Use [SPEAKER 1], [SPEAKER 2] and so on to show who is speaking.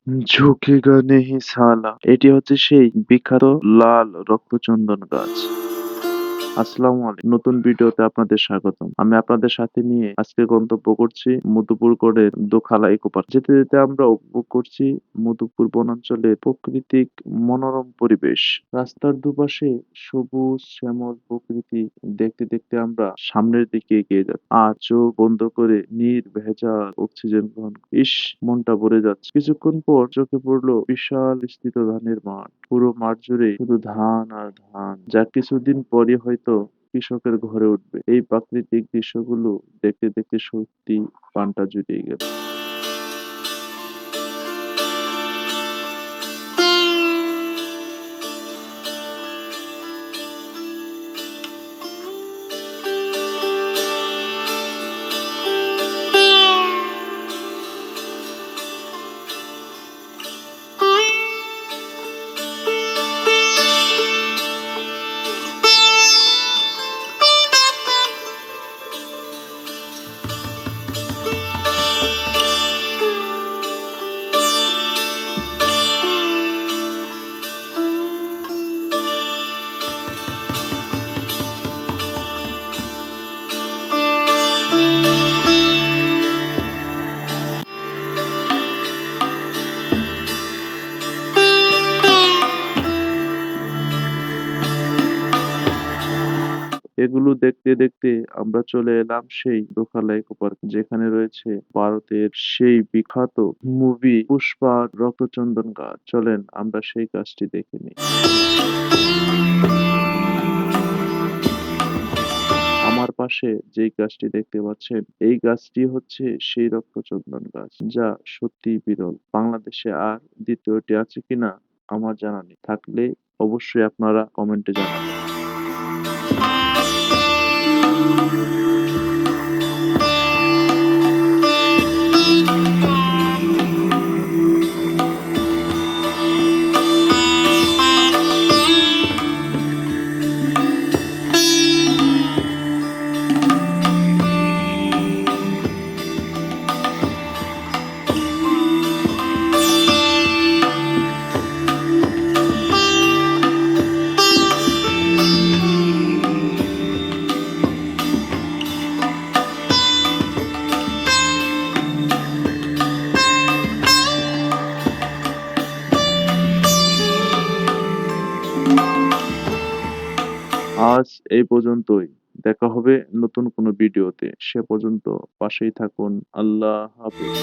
[SPEAKER 1] ঝুঁকেগা নেহি সালা। এটি হচ্ছে সেই বিখ্যাত লাল রক্তচন্দন গাছ। আসসালামু আলাইকুম। নতুন ভিডিওতে আপনাদের স্বাগতম। আমি আপনাদের সাথে নিয়ে আজকে গন্তব্য করছি মধুপুরগড়ের দোখালা ইকো পার্ক। যেতে যেতে আমরা উপভোগ করছি মধুপুর বনাঞ্চলের প্রাকৃতিক মনোরম পরিবেশ। রাস্তার দুপাশে সবুজ শ্যামল প্রকৃতি দেখতে দেখতে আমরা সামনের দিকে এগিয়ে যাচ্ছি। আর চোখ বন্ধ করে নির্ভেজাল অক্সিজেন গ্রহণ ইস, মনটা ভরে যাচ্ছে। কিছুক্ষণ পর চোখে পড়লো বিশাল বিস্তৃত ধানের মাঠ। পুরো মাঠ জুড়ে শুধু ধান আর ধান, যা কিছুদিন পরই হয়তো কৃষকের ঘরে উঠবে। এই প্রাকৃতিক দৃশ্যগুলো দেখতে দেখতে সত্যি প্রাণটা জুড়িয়ে গেল। এগুলো দেখতে দেখতে আমরা চলে এলাম সেই দোখালা ইকো পার্ক, যেখানে রয়েছে ভারতের সেই বিখ্যাত মুভি পুষ্পার রক্তচন্দন গাছ। চলেন আমরা সেই গাছটি দেখে নিই। আমার পাশে যেই গাছটি দেখতে পাচ্ছেন, এই গাছটি হচ্ছে সেই রক্তচন্দন গাছ, যা সত্যিই বিরল। বাংলাদেশে আর দ্বিতীয়টি আছে কিনা আমার জানা নেই, থাকলে অবশ্যই আপনারা কমেন্টে জানাবেন। আজ এই পর্যন্তই। দেখা হবে নতুন কোনো ভিডিওতে। সে পর্যন্ত পাশেই থাকুন। আল্লাহ হাফেজ।